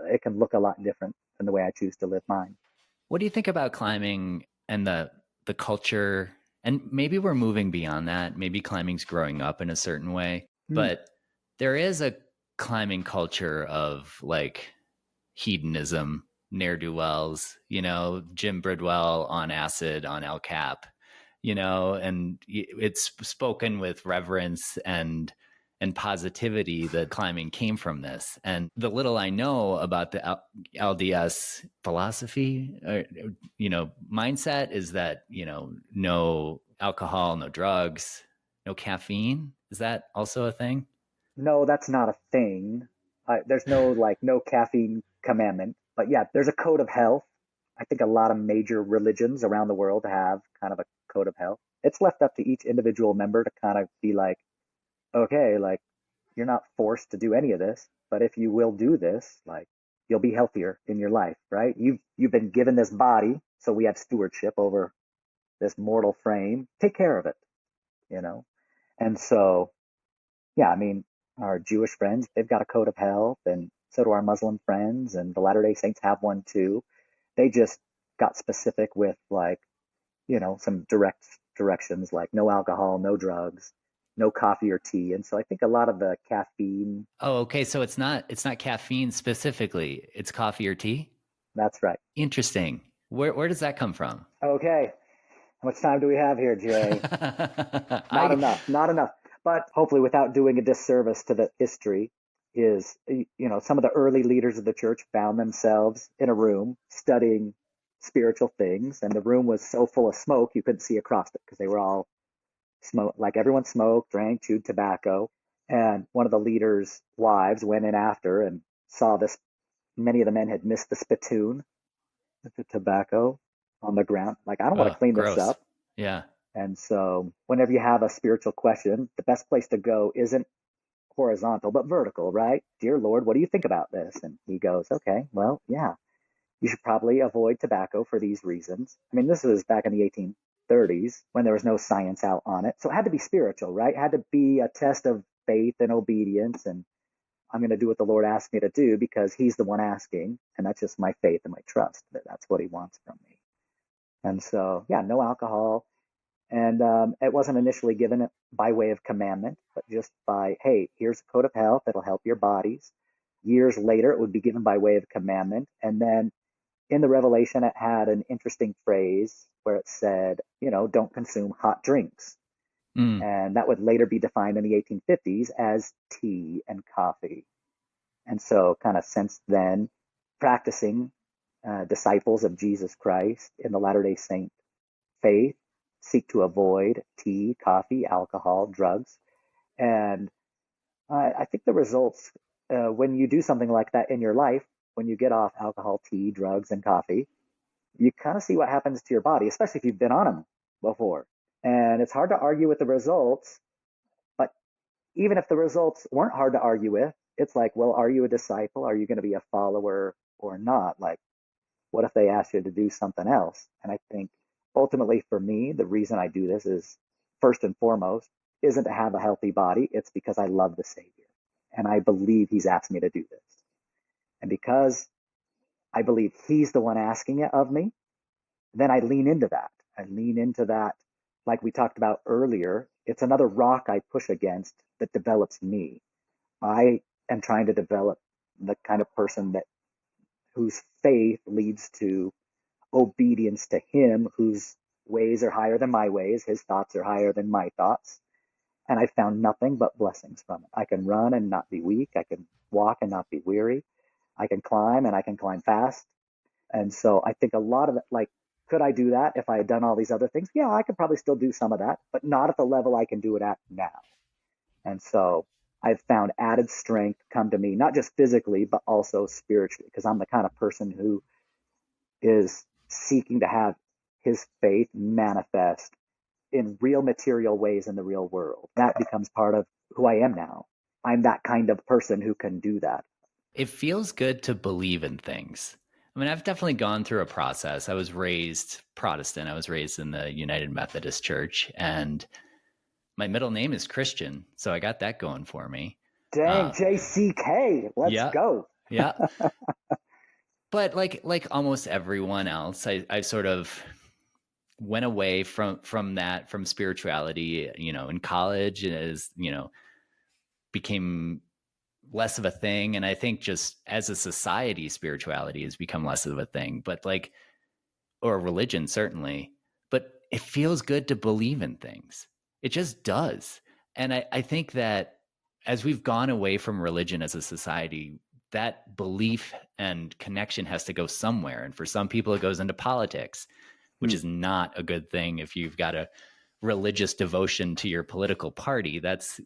it can look a lot different than the way I choose to live mine. What do you think about climbing and the culture? And maybe we're moving beyond that. Maybe climbing's growing up in a certain way, Hmm. but there is a climbing culture of like hedonism, ne'er-do-wells, Jim Bridwell on acid on El Cap, and it's spoken with reverence and positivity that climbing came from this. And the little I know about the LDS philosophy, mindset is that, no alcohol, no drugs, no caffeine. Is that also a thing? No, that's not a thing. There's no caffeine commandment, but yeah, there's a code of health. I think a lot of major religions around the world have kind of a code of health. It's left up to each individual member to kind of be like, okay, like you're not forced to do any of this, but if you will do this, like you'll be healthier in your life, right? You've been given this body, so we have stewardship over this mortal frame. Take care of it, you know. And so yeah, I mean, our Jewish friends, they've got a code of health, and so do our Muslim friends, and the Latter day Saints have one too. They just got specific with like, some directions like no alcohol, no drugs, no coffee or tea. And so I think a lot of the caffeine, Oh, okay. So it's not caffeine specifically. It's coffee or tea. that's right. Interesting. Where does that come from? Okay, how much time do we have here, Jay? Not I enough, not enough. But hopefully, without doing a disservice to the history, is some of the early leaders of the church found themselves in a room studying spiritual things, and the room was so full of smoke you couldn't see across it because they were all smoke. Like everyone smoked, drank, chewed tobacco. And one of the leaders' wives went in after and saw this. Many of the men had missed the spittoon, the tobacco on the ground. Like, I don't want to clean this gross. up. Yeah. And so, whenever you have a spiritual question, the best place to go isn't horizontal, but vertical, right? Dear Lord, what do you think about this? And he goes, okay, well, yeah, you should probably avoid tobacco for these reasons. I mean, this was back in the 1830s when there was no science out on it. So it had to be spiritual, right? It had to be a test of faith and obedience. And I'm going to do what the Lord asked me to do because he's the one asking. And that's just my faith and my trust that that's what he wants from me. And so, yeah, no alcohol, and it wasn't initially given by way of commandment, but just by, hey, here's a code of health that'll help your bodies. Years later, it would be given by way of commandment. And then in the Revelation, it had an interesting phrase where it said, don't consume hot drinks. Mm. And that would later be defined in the 1850s as tea and coffee. And so, kind of since then, practicing disciples of Jesus Christ in the Latter day Saint faith seek to avoid tea, coffee, alcohol, drugs. And I think the results, when you do something like that in your life, when you get off alcohol, tea, drugs, and coffee, you kind of see what happens to your body, especially if you've been on them before. And it's hard to argue with the results, but even if the results weren't hard to argue with, it's like, well, are you a disciple? Are you going to be a follower or not? Like, what if they ask you to do something else? And I think ultimately for me, the reason I do this is first and foremost isn't to have a healthy body. It's because I love the Savior and I believe he's asked me to do this. And because I believe he's the one asking it of me, then I lean into that. I lean into that, like we talked about earlier. It's another rock I push against that develops me. I am trying to develop the kind of person that whose faith leads to obedience to him, whose ways are higher than my ways, his thoughts are higher than my thoughts. And I found nothing but blessings from it. I can run and not be weak. I can walk and not be weary. I can climb and I can climb fast. And so I think a lot of it, like, could I do that if I had done all these other things? Yeah, I could probably still do some of that, but not at the level I can do it at now. And so I've found added strength come to me, not just physically, but also spiritually, because I'm the kind of person who is seeking to have his faith manifest in real material ways in the real world. That becomes part of who I am now. I'm that kind of person who can do that. It feels good to believe in things. I mean, I've definitely gone through a process. I was raised Protestant. I was raised in the United Methodist Church, and my middle name is Christian, so I got that going for me. Dang, JCK, let's yeah, go. Yeah. But like almost everyone else, I sort of went away from that, from spirituality, in college, as, became less of a thing. And I think just as a society, spirituality has become less of a thing, but like, or religion, certainly, but it feels good to believe in things. It just does. And I think that as we've gone away from religion as a society, that belief and connection has to go somewhere. And for some people, it goes into politics, which is not a good thing. If you've got a religious devotion to your political party, that's,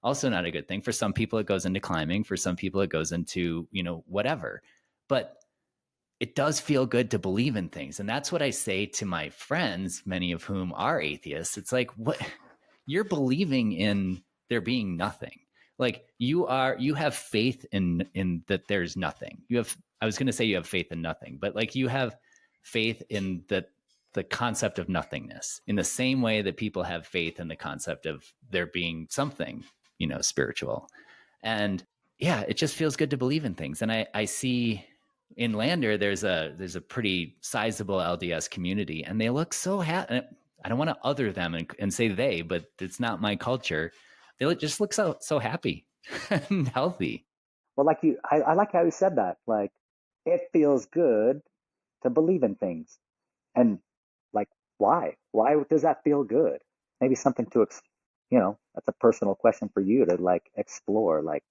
also not a good thing. For some people, it goes into climbing. For some people, it goes into, whatever. But it does feel good to believe in things. And that's what I say to my friends, many of whom are atheists. It's like, what you're believing in there being nothing. Like you have faith in that there's nothing. I was going to say you have faith in nothing, but like you have faith in the concept of nothingness, in the same way that people have faith in the concept of there being something, spiritual. And yeah, it just feels good to believe in things. And I see in Lander, there's a pretty sizable LDS community, and they look so happy. I don't want to other them and say they, but it's not my culture. They just look so happy and healthy. Well, I like how you said that. Like, it feels good to believe in things. And like, why? Why does that feel good? Maybe something to, that's a personal question for you to like explore. Like,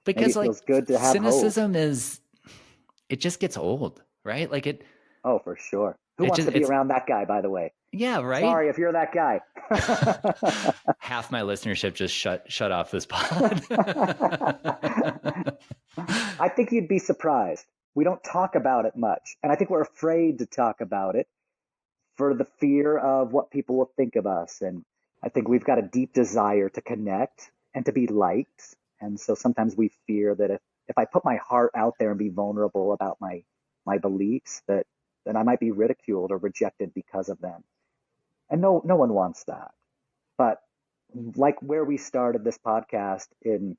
maybe Because it like feels good to have hope. cynicism it just gets old, right? Like Oh, for sure. Who wants to be around that guy, by the way? Yeah, right. Sorry if you're that guy. Half my listenership just shut off this pod. I think you'd be surprised. We don't talk about it much. And I think we're afraid to talk about it for the fear of what people will think of us. And I think we've got a deep desire to connect and to be liked. And so sometimes we fear that if I put my heart out there and be vulnerable about my beliefs, that I might be ridiculed or rejected because of them. And no one wants that. But like where we started this podcast in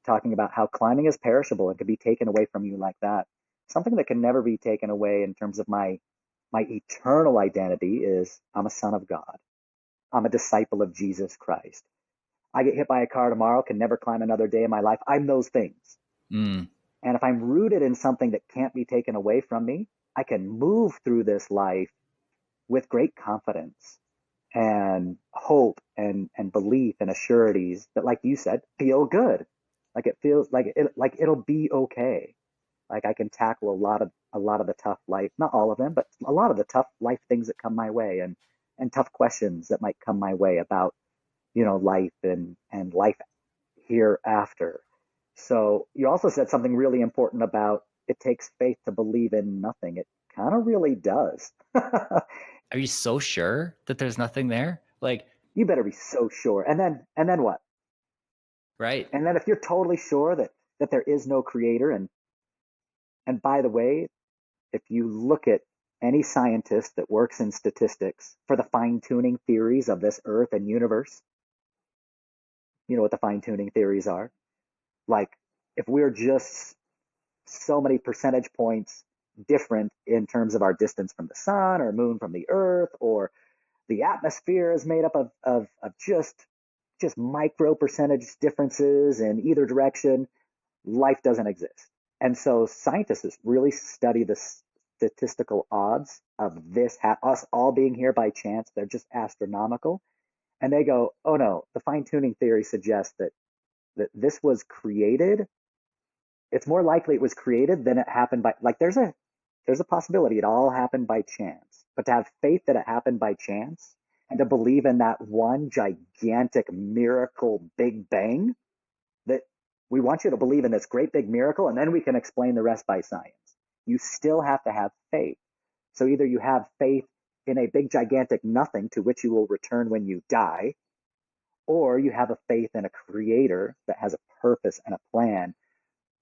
talking about how climbing is perishable and can be taken away from you like that, something that can never be taken away in terms of my eternal identity is I'm a son of God. I'm a disciple of Jesus Christ. I get hit by a car tomorrow, can never climb another day in my life. I'm those things. And if I'm rooted in something that can't be taken away from me, I can move through this life with great confidence and hope and belief and assurities that, like you said, feel good. Like it feels like it'll be okay. Like I can tackle a lot of the tough life, not all of them, but a lot of the tough life things that come my way, and tough questions that might come my way about, life and life hereafter. So you also said something really important about it takes faith to believe in nothing. It kind of really does. Are you so sure that there's nothing there? Like, you better be so sure. And then what? Right. And then if you're totally sure that there is no creator, and by the way, if you look at any scientist that works in statistics for the fine-tuning theories of this earth and universe, you know what the fine-tuning theories are? Like, if we're just so many percentage points different in terms of our distance from the sun or moon from the earth, or the atmosphere is made up of just micro percentage differences in either direction, life doesn't exist. And so scientists really study the statistical odds of this, us all being here by chance. They're just astronomical. And they go, oh no, the fine tuning theory suggests that this was created. It's more likely it was created than it happened by, like, there's a possibility it all happened by chance. But to have faith that it happened by chance and to believe in that one gigantic miracle big bang, that we want you to believe in this great big miracle, and then we can explain the rest by science. You still have to have faith. So either you have faith in a big gigantic nothing to which you will return when you die, or you have a faith in a creator that has a purpose and a plan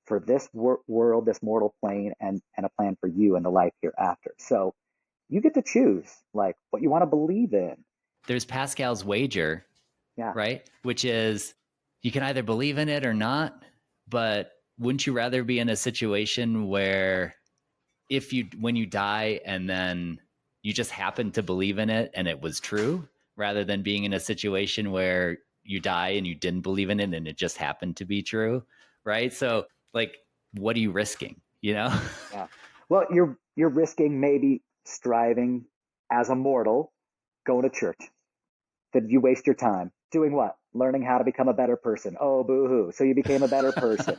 for this world, this mortal plane, and a plan for you and the life hereafter. So you get to choose like what you want to believe in. There's Pascal's wager, Yeah. right? Which is you can either believe in it or not, but wouldn't you rather be in a situation where when you die and then you just happen to believe in it and it was true, rather than being in a situation where you die and you didn't believe in it and it just happened to be true, right? So like, what are you risking, you know? Yeah. Well, you're risking maybe striving as a mortal, going to church. Did you waste your time doing what? Learning how to become a better person. Oh, boo-hoo. So you became a better person.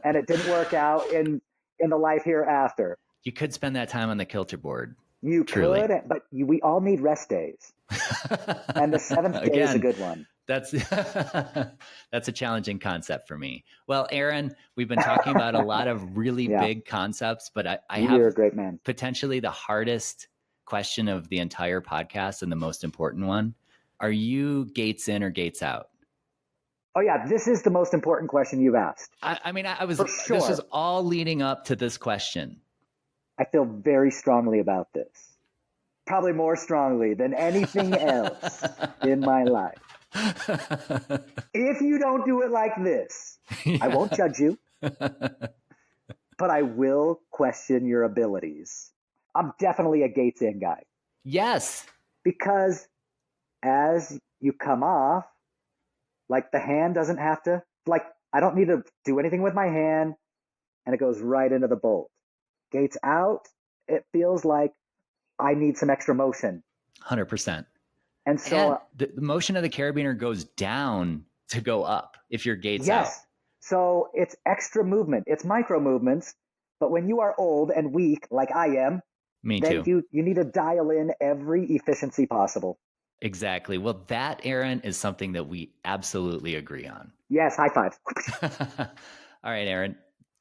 And it didn't work out in the life hereafter. You could spend that time on the kilter board. You truly could, but we all need rest days. And the seventh day is a good one. That's a challenging concept for me. Well, Aaron, we've been talking about a lot of really big concepts, but I have a great man. Potentially the hardest question of the entire podcast and the most important one. Are you gates in or gates out? Oh yeah, this is the most important question you've asked. I was for sure. This was all leading up to this question. I feel very strongly about this. Probably more strongly than anything else in my life. If you don't do it like this, I won't judge you, but I will question your abilities. I'm definitely a gates in guy. Yes. Because as you come off, like the hand doesn't have to, like I don't need to do anything with my hand and it goes right into the bolt. Gates out, it feels like I need some extra motion. 100%. And so the motion of the carabiner goes down to go up if your gates out. Yes. So it's extra movement. It's micro movements. But when you are old and weak, like I am, Me then too. you need to dial in every efficiency possible. Exactly. Well, that, Aaron, is something that we absolutely agree on. Yes, high five. All right, Aaron.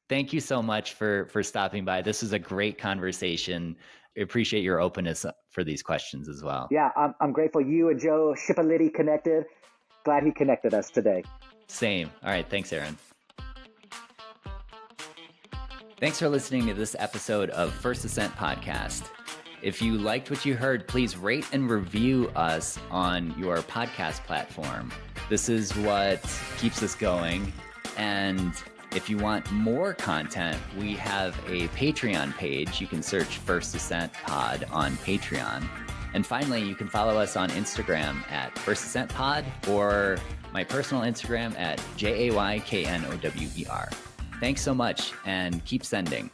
Thank you so much for stopping by. This was a great conversation. I appreciate your openness for these questions as well. Yeah, I'm grateful you and Joe Shippoliti connected. Glad he connected us today. Same. All right. Thanks, Aaron. Thanks for listening to this episode of First Ascent Podcast. If you liked what you heard, please rate and review us on your podcast platform. This is what keeps us going. And if you want more content, we have a Patreon page. You can search First Ascent Pod on Patreon. And finally, you can follow us on Instagram at First Ascent Pod or my personal Instagram at JAYKNOWER. Thanks so much and keep sending.